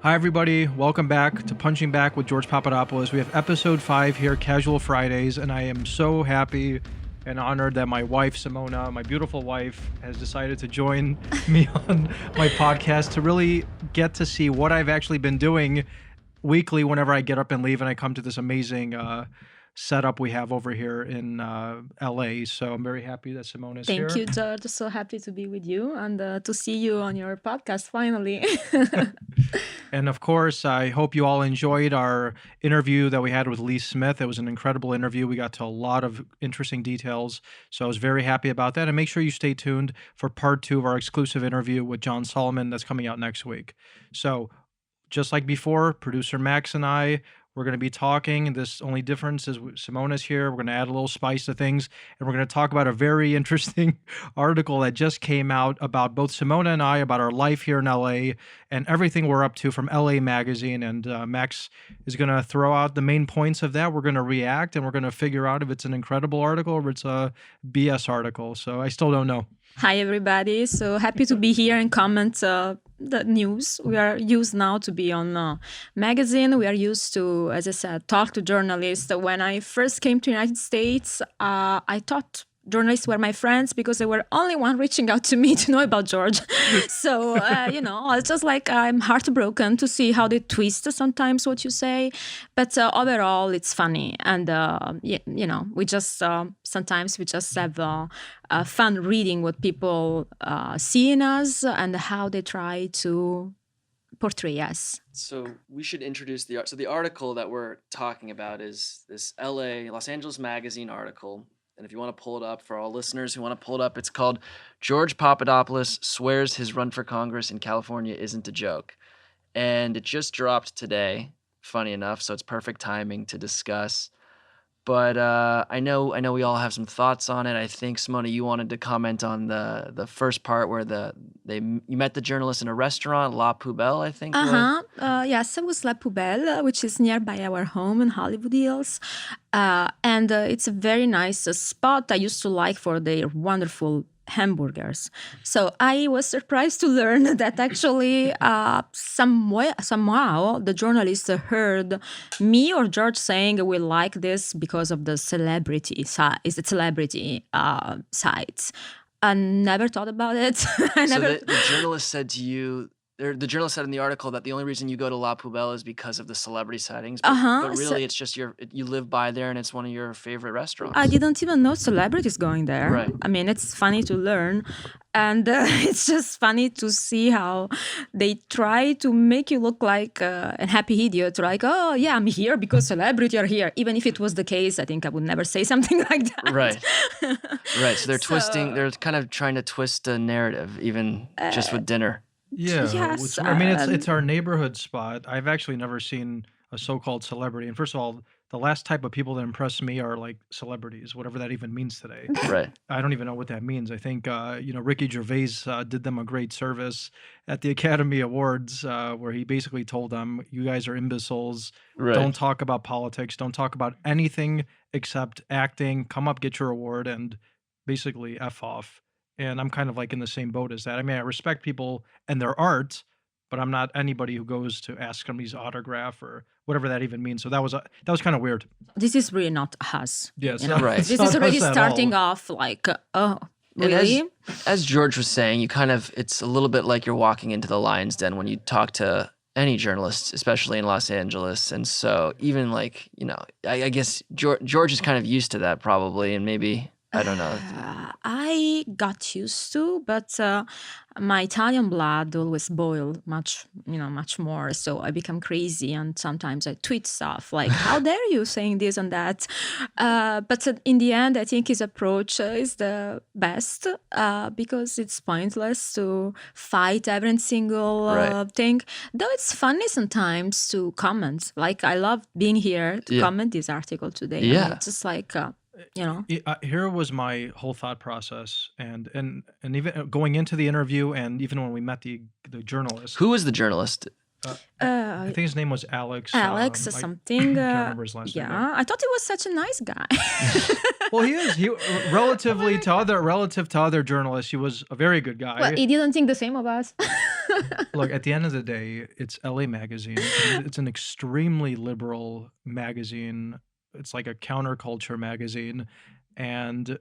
Hi, everybody. Welcome back to Punching Back with George Papadopoulos. We have episode 5 here, Casual Fridays, and I am so happy and honored that my wife, Simona, my beautiful wife, has decided to join me on my podcast to really get to see what I've actually been doing weekly whenever I get up and leave and I come to this amazing setup we have over here in LA. So I'm very happy that Simona's here. Thank you, George. So happy to be with you and to see you on your podcast finally. And of course, I hope you all enjoyed our interview that we had with Lee Smith. It was an incredible interview. We got to a lot of interesting details. So I was very happy about that. And make sure you stay tuned for part 2 of our exclusive interview with John Solomon that's coming out next week. So just like before, producer Max and I, we're going to be talking. This only difference is Simona's here. We're going to add a little spice to things. And we're going to talk about a very interesting article that just came out about both Simona and I, about our life here in LA and everything we're up to from LA Magazine. And Max is going to throw out the main points of that. We're going to react and we're going to figure out if it's an incredible article or it's a BS article. So I still don't know. Hi, everybody. So happy to be here and comment the news. We are used now to be on magazine. We are used to, as I said, talk to journalists. When I first came to the United States, I thought journalists were my friends because they were only one reaching out to me to know about George. So, it's just like I'm heartbroken to see how they twist sometimes what you say. But overall, it's funny. And, we just, sometimes we just have fun reading what people see in us and how they try to portray us. So we should introduce the article that we're talking about is this Los Angeles Magazine article. And if you want to pull it up for all listeners who want to pull it up, it's called George Papadopoulos Swears His Run for Congress in California Isn't a Joke. And it just dropped today, funny enough, so it's perfect timing to discuss. But I know we all have some thoughts on it. I think, Simona, you wanted to comment on the first part where you met the journalist in a restaurant, La Poubelle, I think. Yes, it was La Poubelle, which is nearby our home in Hollywood Hills. And it's a very nice spot I used to like for their wonderful hamburgers. So I was surprised to learn that actually somehow the journalist heard me or George saying we like this because of the celebrity sites. I never thought about it. The journalist said to you, the journalist said in the article that the only reason you go to La Poubelle is because of the celebrity sightings. But really, it's just you live by there and it's one of your favorite restaurants. I didn't even know celebrities going there. Right. I mean, it's funny to learn. And it's just funny to see how they try to make you look like a happy idiot. Like, oh, yeah, I'm here because celebrity are here. Even if it was the case, I think I would never say something like that. Right. Right. So they're kind of trying to twist a narrative, even just with dinner. Yeah, Yes, I mean, it's our neighborhood spot. I've actually never seen a so-called celebrity. And first of all, the last type of people that impress me are like celebrities, whatever that even means today. Right. I don't even know what that means. I think, Ricky Gervais did them a great service at the Academy Awards where he basically told them, you guys are imbeciles. Right. Don't talk about politics. Don't talk about anything except acting. Come up, get your award, and basically F off. And I'm kind of like in the same boat as that. I mean, I respect people and their art, but I'm not anybody who goes to ask somebody's autograph or whatever that even means. So that was kind of weird. This is really not us. Yes, right. This is already starting off like, oh, really? As George was saying, it's a little bit like you're walking into the lion's den when you talk to any journalist, especially in Los Angeles. And so even like, I guess George is kind of used to that probably, and maybe... I don't know. I got used to, but my Italian blood always boiled much more. So I become crazy, and sometimes I tweet stuff like, "How dare you saying this and that?" But in the end, I think his approach is the best because it's pointless to fight every single thing. Though it's funny sometimes to comment. Like I love being here to comment this article today. Yeah, and it's just like. Here was my whole thought process, and even going into the interview, and even when we met the journalist. Who was the journalist? I think his name was Alex. Alex something. I can't remember his last name. Yeah, I thought he was such a nice guy. Well, he is. He relative to other journalists, he was a very good guy. Well, he didn't think the same of us. Look, at the end of the day, it's LA Magazine. It's an extremely liberal magazine. It's like a counterculture magazine. And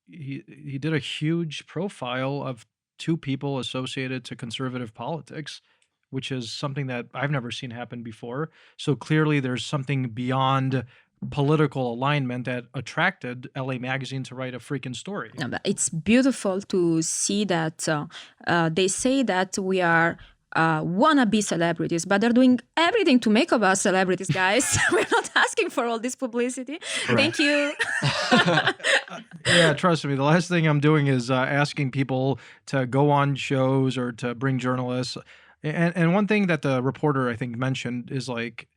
he did a huge profile of two people associated to conservative politics, which is something that I've never seen happen before. So clearly, there's something beyond political alignment that attracted LA Magazine to write a freaking story. No, but it's beautiful to see that they say that we are wannabe celebrities, but they're doing everything to make of us celebrities, guys. We're not asking for all this publicity. Thank you. Yeah, trust me. The last thing I'm doing is asking people to go on shows or to bring journalists. And one thing that the reporter I think mentioned is like,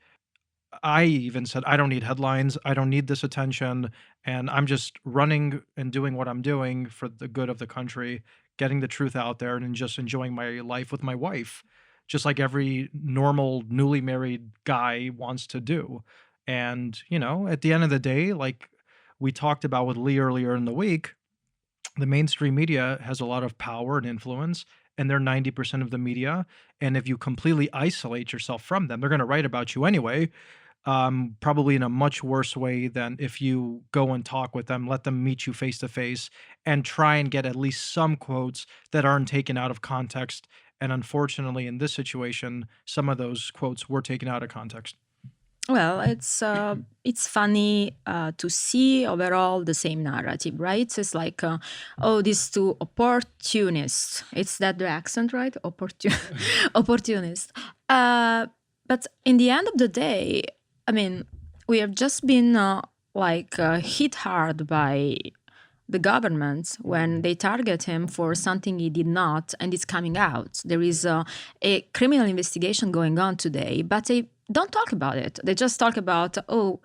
I even said, I don't need headlines. I don't need this attention. And I'm just running and doing what I'm doing for the good of the country, getting the truth out there and just enjoying my life with my wife, just like every normal newly married guy wants to do. And, at the end of the day, like we talked about with Lee earlier in the week, the mainstream media has a lot of power and influence, and they're 90% of the media. And if you completely isolate yourself from them, they're going to write about you anyway, probably in a much worse way than if you go and talk with them, let them meet you face to face, and try and get at least some quotes that aren't taken out of context. And unfortunately, in this situation, some of those quotes were taken out of context. Well, it's funny to see overall the same narrative, right? It's like, oh, these two opportunists. It's that the accent, right? Opportunist. But in the end of the day, I mean, we have just been hit hard by the government when they target him for something he did not, and it's coming out. There is a criminal investigation going on today, but they don't talk about it. They just talk about, oh,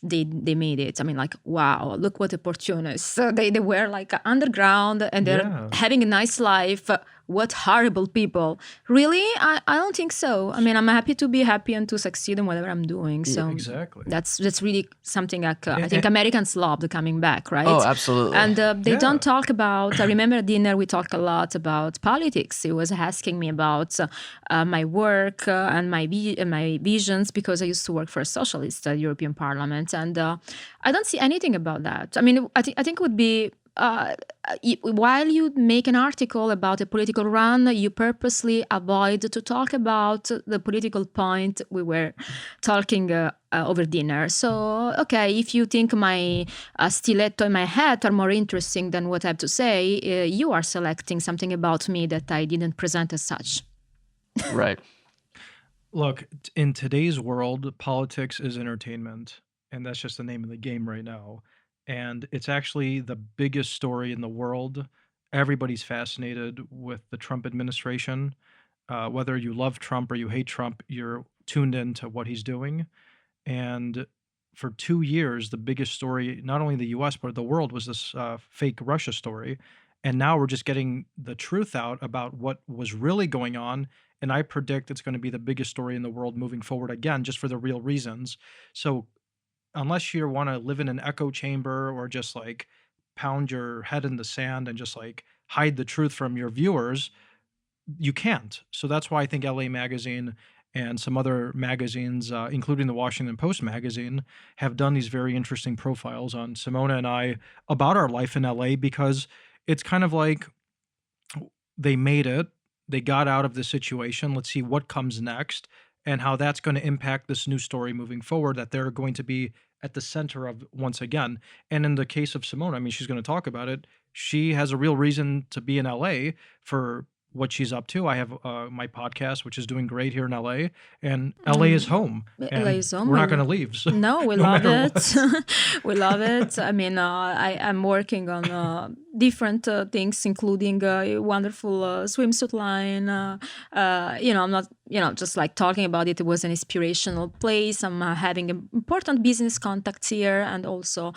they made it. I mean, like, wow, look what opportunists. So they were like underground and they're having a nice life. What horrible people. Really? I don't think so. I mean, I'm happy to be happy and to succeed in whatever I'm doing. So Yeah, exactly. That's really something like I think Americans loved coming back, right? Oh, absolutely. And they don't talk about, I remember at dinner we talked a lot about politics. He was asking me about my work and my visions, because I used to work for a socialist European Parliament. And I don't see anything about that. I mean, I think it would be, while you make an article about a political run, you purposely avoid to talk about the political point we were talking over dinner. So, okay, if you think my stiletto and my hat are more interesting than what I have to say, you are selecting something about me that I didn't present as such. Right. Look, in today's world, politics is entertainment, and that's just the name of the game right now. And it's actually the biggest story in the world. Everybody's fascinated with the Trump administration. Whether you love Trump or you hate Trump, you're tuned into what he's doing. And for 2 years, the biggest story, not only in the US, but the world, was this fake Russia story. And now we're just getting the truth out about what was really going on. And I predict it's going to be the biggest story in the world moving forward again, just for the real reasons. So unless you want to live in an echo chamber or just like pound your head in the sand and just like hide the truth from your viewers, you can't. So that's why I think LA Magazine and some other magazines, including the Washington Post magazine, have done these very interesting profiles on Simona and I about our life in LA, because it's kind of like they made it, they got out of the situation. Let's see what comes next and how that's going to impact this new story moving forward that they're going to be at the center of once again. And in the case of Simona, I mean, she's going to talk about it. She has a real reason to be in LA for what she's up to. I have my podcast, which is doing great here in LA, and LA is home. And LA is home. We're not going to leave. So no, we love it. We love it. I mean, I'm working on different things, including a wonderful swimsuit line. I'm not, just like talking about it. It was an inspirational place. I'm having important business contacts here, and also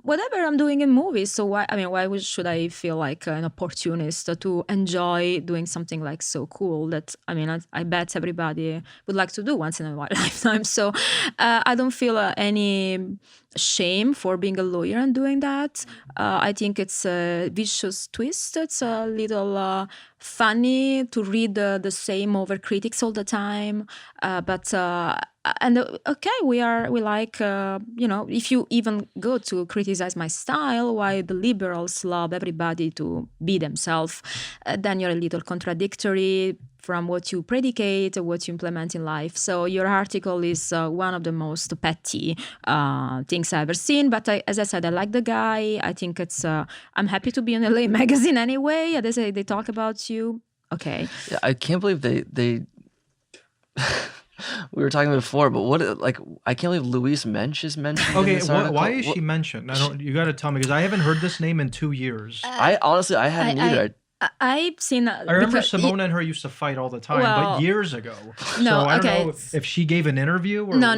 whatever I'm doing in movies. So why should I feel like an opportunist to enjoy doing something like so cool that I bet everybody would like to do once in a lifetime. So I don't feel any shame for being a lawyer and doing that. I think it's a vicious twist. It's a little funny to read the same over critics all the time. Okay, we like, if you even go to criticize my style, why the liberals love everybody to be themselves, then you're a little contradictory from what you predicate or what you implement in life. So your article is one of the most petty things I've ever seen. But as I said, I like the guy. I think I'm happy to be in LA Magazine anyway. They say they talk about you. Okay. Yeah, I can't believe they we were talking before, but I can't believe Louise Mensch is mentioned in Okay, this article. why is she mentioned? You got to tell me, because I haven't heard this name in 2 years. I honestly hadn't either. I've seen. I remember Simona and her used to fight all the time, but years ago. No, so I don't okay. know if she gave an interview. Or... No.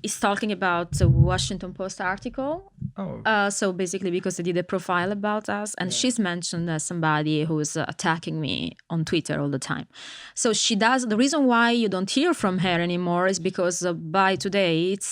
It's talking about the Washington Post article. Oh. So basically, because they did a profile about us, and she's mentioned as somebody who's attacking me on Twitter all the time. So she does. The reason why you don't hear from her anymore is because by today it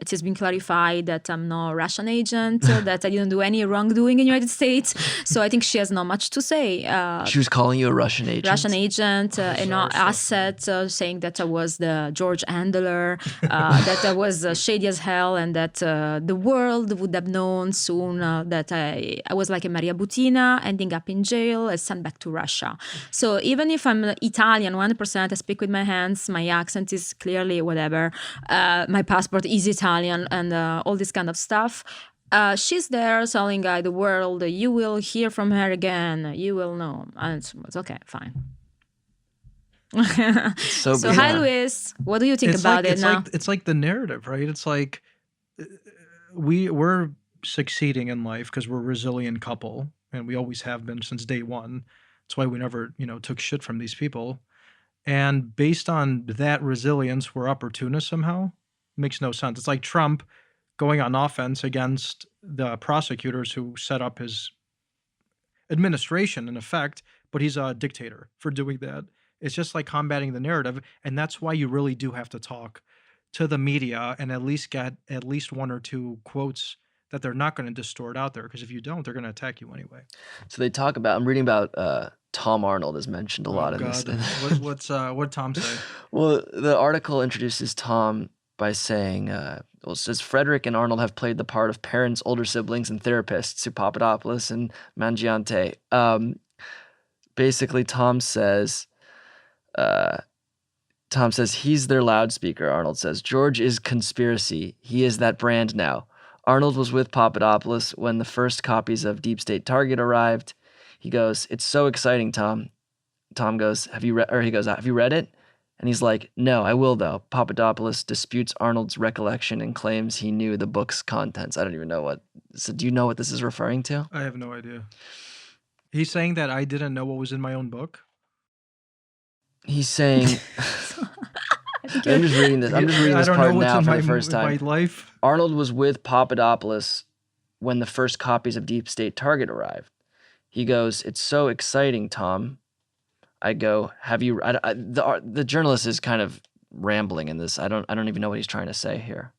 has been clarified that I'm no Russian agent, that I didn't do any wrongdoing in the United States. So I think she has not much to say. She was calling you a Russian agent. Asset, saying that I was the George Handler, that I was shady as hell, and that the world would have known soon that I was like a Maria Butina, ending up in jail and sent back to Russia. So even if I'm Italian 100%, I speak with my hands, my accent is clearly whatever, my passport is Italian, and all this kind of stuff. She's there telling the world, you will hear from her again, you will know. And it's okay, fine. So hi, Luis. What do you think about it now? It's like the narrative, right? It's like we're succeeding in life because we're a resilient couple, and we always have been since day one. That's why we never, took shit from these people. And based on that resilience, we're opportunists somehow. Makes no sense. It's like Trump going on offense against the prosecutors who set up his administration, in effect, but he's a dictator for doing that. It's just like combating the narrative, and that's why you really do have to talk to the media and at least get at least one or two quotes that they're not going to distort out there, because if you don't, they're going to attack you anyway. So they talk about, I'm reading about Tom Arnold is mentioned a lot in this. What Tom say? Well, the article introduces Tom by saying, it says Frederick and Arnold have played the part of parents, older siblings, and therapists to Papadopoulos and Mangiante. Basically, Tom says he's their loudspeaker. Arnold says George is conspiracy. He is that brand now. Arnold was with Papadopoulos when the first copies of Deep State Target arrived. He goes, "It's so exciting, Tom." Tom goes, "Have you read?" Or he goes, "Have you read it?" And he's like, "No, I will though." Papadopoulos disputes Arnold's recollection and claims he knew the book's contents. I don't even know what. So, do you know what this is referring to? I have no idea. He's saying that I didn't know what was in my own book. He's saying. I'm just reading this. I'm just reading this part now for the first time. My life. Arnold was with Papadopoulos when the first copies of Deep State Target arrived. He goes, "It's so exciting, Tom." I go, "Have you?" The journalist is kind of rambling in this. I don't even know what he's trying to say here.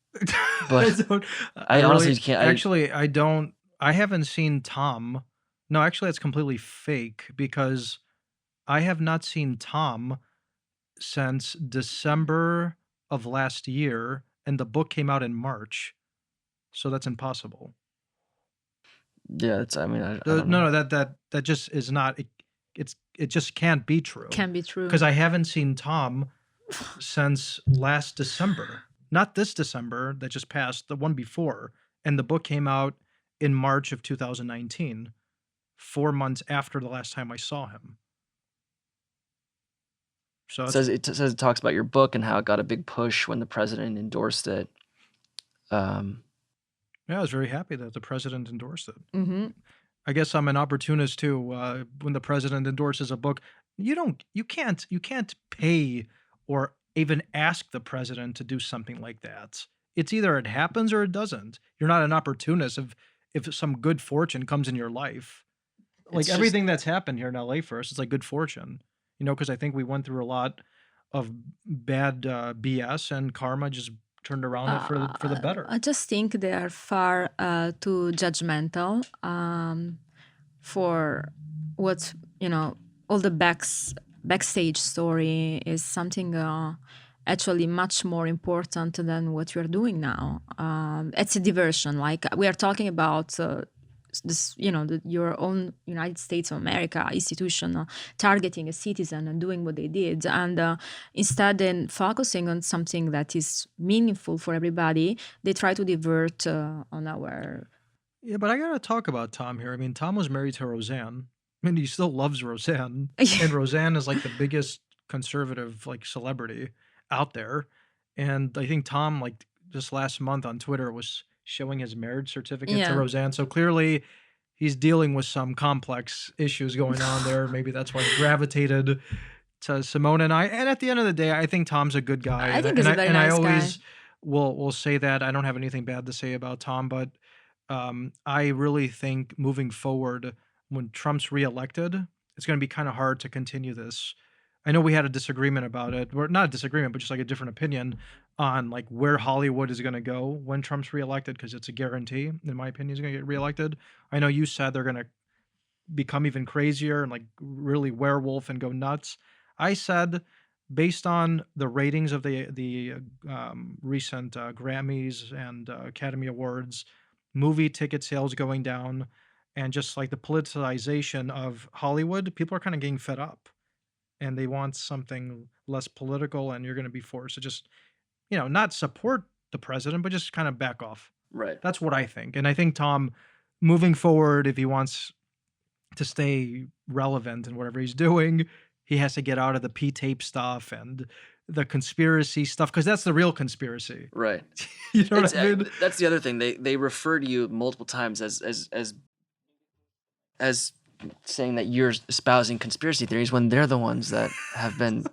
But I honestly can't. I don't. I haven't seen Tom. No, actually, that's completely fake, because I have not seen Tom since December of last year, and the book came out in March, so that's impossible. Yeah, I don't know. No, that just is not. It just can't be true. Can't be true. Because I haven't seen Tom since last December. Not this December that just passed, the one before. And the book came out in March of 2019, 4 months after the last time I saw him. So it talks about your book and how it got a big push when the president endorsed it. Yeah, I was very happy that the president endorsed it. Mm-hmm. I guess I'm an opportunist too. When the president endorses a book, you can't pay or even ask the president to do something like that. It's either it happens or it doesn't. You're not an opportunist if some good fortune comes in your life. Like everything that's happened here in LA for us, it's like good fortune. Because I think we went through a lot of bad BS, and karma just turned around it for the better. I just think they are far too judgmental for what you know, all the backstage story is something actually much more important than what we're doing now. It's a diversion. Like we are talking about this, your own United States of America institution targeting a citizen and doing what they did, and instead then focusing on something that is meaningful for everybody, they try to divert on our. Yeah, but I gotta talk about Tom here. I mean, Tom was married to Roseanne. I mean, he still loves Roseanne, and Roseanne is like the biggest conservative like celebrity out there. And I think Tom, like just last month on Twitter, was showing his marriage certificate to Yeah. Roseanne. So clearly, he's dealing with some complex issues going on there. Maybe that's why he gravitated to Simona and I. And at the end of the day, I think Tom's a good guy, I think he's a very and I nice guy. always will say that. I don't have anything bad to say about Tom, but I really think moving forward, when Trump's reelected, it's going to be kind of hard to continue this. I know we had a disagreement about it, or not a disagreement, but just like a different opinion on like where Hollywood is going to go when Trump's reelected, because it's a guarantee, in my opinion, he's going to get reelected. I know you said they're going to become even crazier and like really werewolf and go nuts. I said, based on the ratings of the recent Grammys and Academy Awards, movie ticket sales going down, and just like the politicization of Hollywood, people are kind of getting fed up and they want something less political. And you're going to be forced to just, not support the president, but just kind of back off. Right. That's what I think. And I think Tom, moving forward, if he wants to stay relevant in whatever he's doing, he has to get out of the P-tape stuff and the conspiracy stuff, because that's the real conspiracy. Right. You know what I mean? That's the other thing. They refer to you multiple times as saying that you're espousing conspiracy theories when they're the ones that have been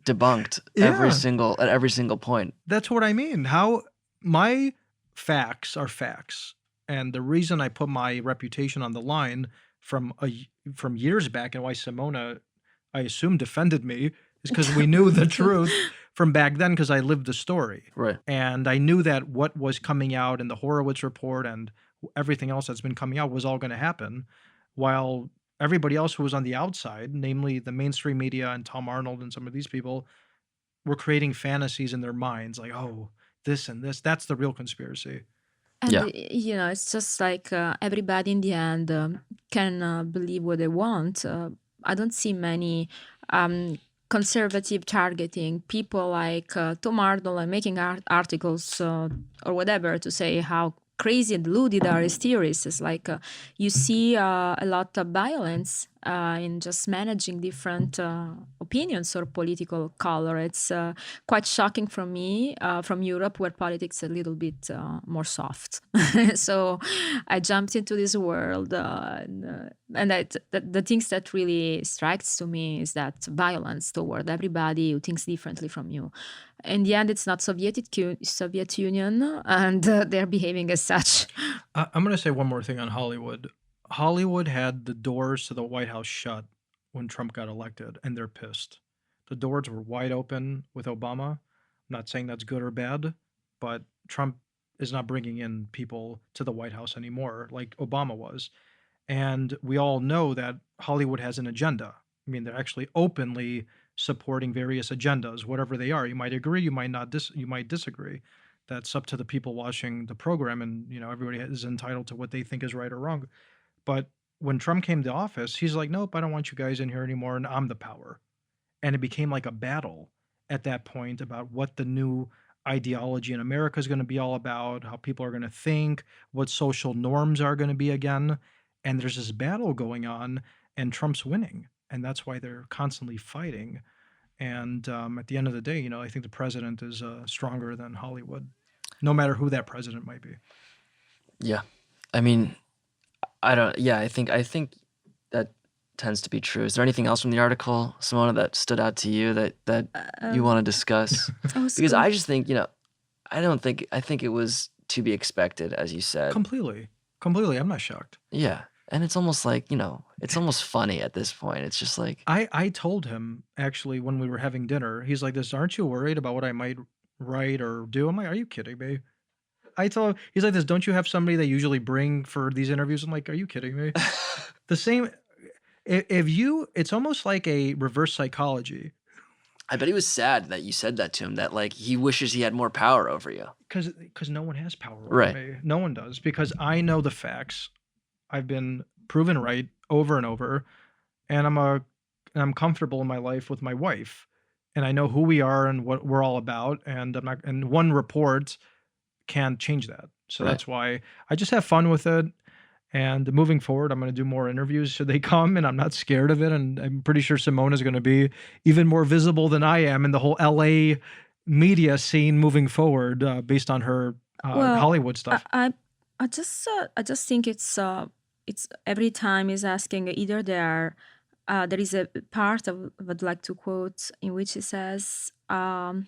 debunked at every single point. That's what I mean. How my facts are facts, and the reason I put my reputation on the line from years back, and why Simona, I assume, defended me, is because we knew the truth from back then, because I lived the story. Right. And I knew that what was coming out in the Horowitz report and everything else that's been coming out was all going to happen, while everybody else who was on the outside, namely the mainstream media and Tom Arnold and some of these people, were creating fantasies in their minds like, oh, this and this. That's the real conspiracy. And Yeah. it's just like everybody in the end can believe what they want. I don't see many conservative targeting people like Tom Arnold and making articles or whatever to say how crazy and deluded are his theories. It's like you see a lot of violence in just managing different opinions or political color. It's quite shocking for me from Europe, where politics is a little bit more soft. So I jumped into this world, and the things that really strikes to me is that violence toward everybody who thinks differently from you. In the end, it's not Soviet Union, and they're behaving as such. I'm going to say one more thing on Hollywood. Hollywood had the doors to the White House shut when Trump got elected, and they're pissed. The doors were wide open with Obama. I'm not saying that's good or bad, but Trump is not bringing in people to the White House anymore like Obama was. And we all know that Hollywood has an agenda. I mean, they're actually openly supporting various agendas, whatever they are. You might agree, you might not you might disagree. That's up to the people watching the program, and everybody is entitled to what they think is right or wrong. But when Trump came to office, he's like, nope, I don't want you guys in here anymore, and I'm the power. And it became like a battle at that point about what the new ideology in America is going to be all about, how people are going to think, what social norms are going to be again. And there's this battle going on, and Trump's winning. And that's why they're constantly fighting. And at the end of the day, I think the president is stronger than Hollywood, no matter who that president might be. Yeah. I mean, I think that tends to be true. Is there anything else from the article, Simona, that stood out to you that you want to discuss? Because I just think, I think it was to be expected, as you said. Completely. I'm not shocked. Yeah. And it's almost like, it's almost funny at this point. It's just like, I told him, actually, when we were having dinner, he's like, this, aren't you worried about what I might write or do? I'm like, are you kidding me? I told him, he's like this, don't you have somebody that usually bring for these interviews? I'm like, are you kidding me? The same, it's almost like a reverse psychology. I bet he was sad that you said that to him, that like he wishes he had more power over you. Because no one has power over Right. me. No one does, because I know the facts. I've been proven right over and over, and I'm comfortable in my life with my wife, and I know who we are and what we're all about, and I'm not and one report can't change that. So Right. that's why I just have fun with it. And moving forward, I'm going to do more interviews should they come, and I'm not scared of it. And I'm pretty sure Simona is going to be even more visible than I am in the whole LA media scene moving forward, based on her Well, Hollywood stuff. I just think it's every time is asking either there is a part I would like to quote in which it says Simona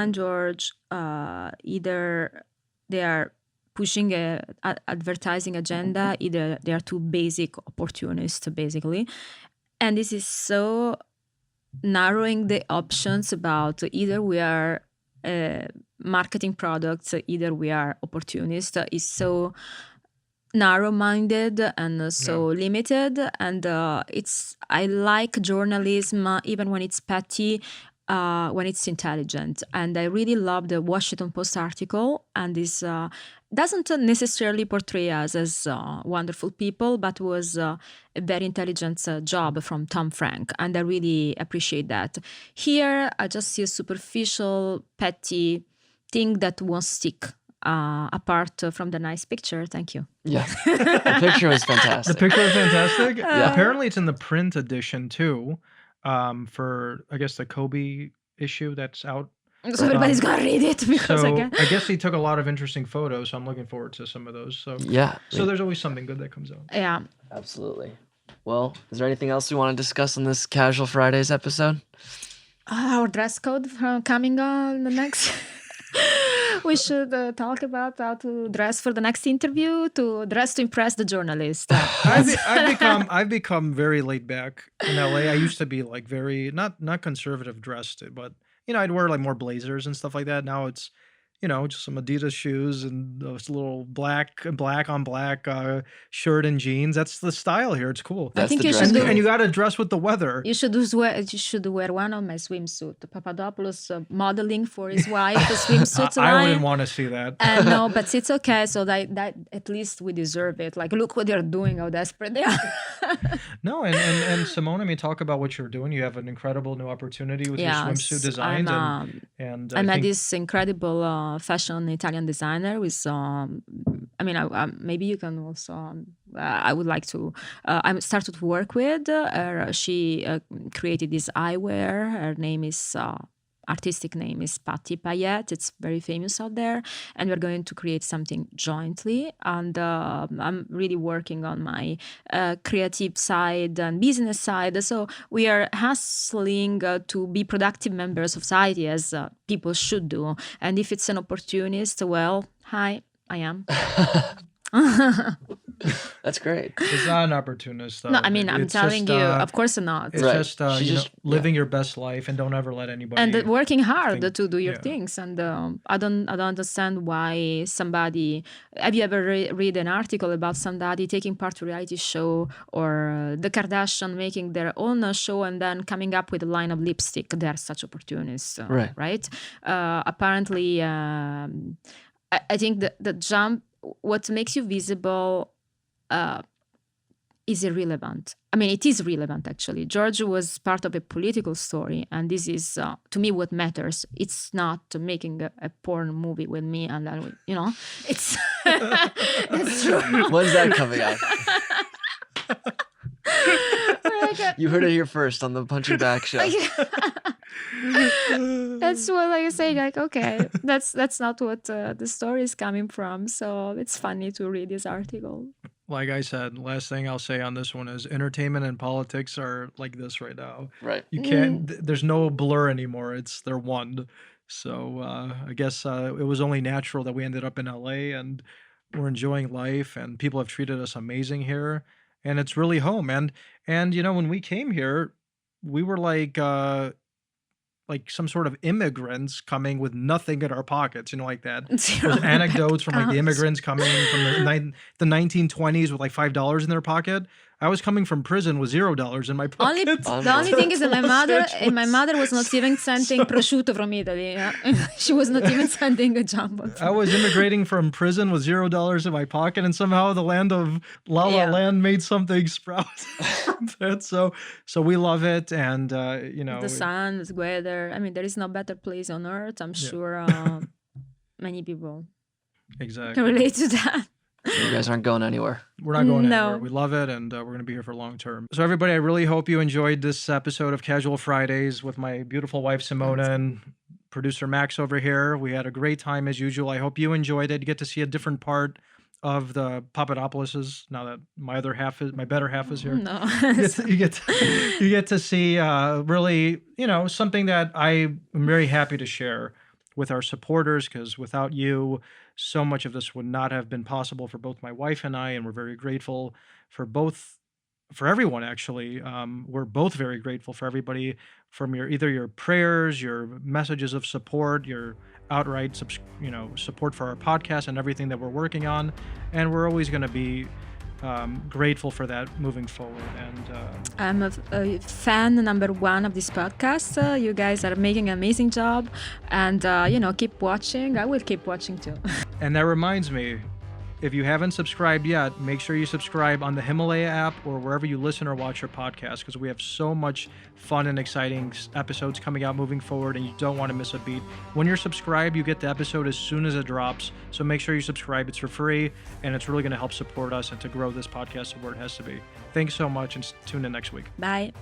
and George either they are pushing a advertising agenda, either they are too basic opportunists basically, and this is so narrowing the options about either we are marketing products, either we are opportunists, is so narrow-minded and so limited. And I like journalism even when it's petty, when it's intelligent. And I really love the Washington Post article, and this doesn't necessarily portray us as wonderful people, but was a very intelligent job from Tom Frank, and I really appreciate that. Here I just see a superficial petty thing that won't stick, apart from the nice picture. Thank you. Yeah. The picture was fantastic. The picture is fantastic. Yeah. Apparently, it's in the print edition too, for I guess the Kobe issue that's out. So everybody's gonna read it because So again. I guess he took a lot of interesting photos. So I'm looking forward to some of those. So Yeah. so there's always something good that comes out. Yeah. Absolutely. Well, is there anything else we want to discuss on this Casual Fridays episode? Our dress code coming on the next. We should talk about how to dress for the next interview, to dress to impress the journalist. I've become very laid back in LA. I used to be like very not conservative dressed, but I'd wear like more blazers and stuff like that. Now it's just some Adidas shoes and those little black on black shirt and jeans. That's the style here. It's cool. I think the you dress should code. And you got to dress with the weather. You should wear one of my swimsuit. Papadopoulos modeling for his wife a swimsuit I line. wouldn't want to see that. No, but it's okay. So that at least we deserve it. Like, look what they're doing, how desperate they are. No, and Simone, I mean, talk about what you're doing. You have an incredible new opportunity with your swimsuit designs, and I I met think this incredible fashion Italian designer with. Maybe you can also. I would like to. I started to work with her. She created this eyewear. Her name is. Artistic name is Patti Payette. It's very famous out there, and we're going to create something jointly. And I'm really working on my creative side and business side. So we are hustling to be productive members of society, as people should do. And if it's an opportunist, well, hi, I am. That's great. it's not an opportunist. No, I mean, I'm It's telling just, you, of course not. It's Right. just She just- living your best life, and don't ever let anybody. And working hard think- to do your yeah. things. And I don't understand why somebody. Have you ever read an article about somebody taking part to a reality show, or the Kardashian making their own show and then coming up with a line of lipstick? They're such opportunists, right? Apparently, I think the jump. What makes you visible is irrelevant. I mean, it is relevant, actually. George was part of a political story, and this is, to me, what matters. It's not making a porn movie with me, and then, it's... It's true. When's that coming out? You heard it here first on the Punching Back Show. That's what I say. Like, okay, that's not what the story is coming from. So it's funny to read this article. Like I said, last thing I'll say on this one is entertainment and politics are like this right now. Right. You can't. There's no blur anymore. They're one. So I guess it was only natural that we ended up in LA, and we're enjoying life, and people have treated us amazing here, and it's really home. And when we came here, we were like some sort of immigrants coming with nothing in our pockets, like that. Zero Those anecdotes from like the accounts. immigrants coming from the 1920s with like $5 in their pocket. I was coming from prison with $0 in my pocket. The only thing is that my mother was not even sending prosciutto from Italy. Yeah? She was not even sending a jumbo. I was immigrating from prison with $0 in my pocket, and somehow the land of La La Land made something sprout. So we love it, and the sun, the weather. I mean, there is no better place on earth. I'm sure many people exactly can relate to that. You guys aren't going anywhere. We're not going anywhere. We love it, and we're going to be here for long term. So everybody, I really hope you enjoyed this episode of Casual Fridays with my beautiful wife, Simona, and producer Max over here. We had a great time as usual. I hope you enjoyed it. You get to see a different part of the Papadopouloses now that my better half is here. No. you get to see really, something that I am very happy to share with our supporters, because without you, so much of this would not have been possible for both my wife and I, and we're very grateful for everyone, actually. We're both very grateful for everybody, from either your prayers, your messages of support, your outright support for our podcast and everything that we're working on, and we're always going to be grateful for that moving forward. And I'm a fan number one of this podcast. You guys are making an amazing job, and keep watching. I will keep watching too. And that reminds me, if you haven't subscribed yet, make sure you subscribe on the Himalaya app or wherever you listen or watch your podcast, because we have so much fun and exciting episodes coming out moving forward, and you don't want to miss a beat. When you're subscribed, you get the episode as soon as it drops. So make sure you subscribe. It's for free, and it's really going to help support us and to grow this podcast to where it has to be. Thanks so much, and tune in next week. Bye.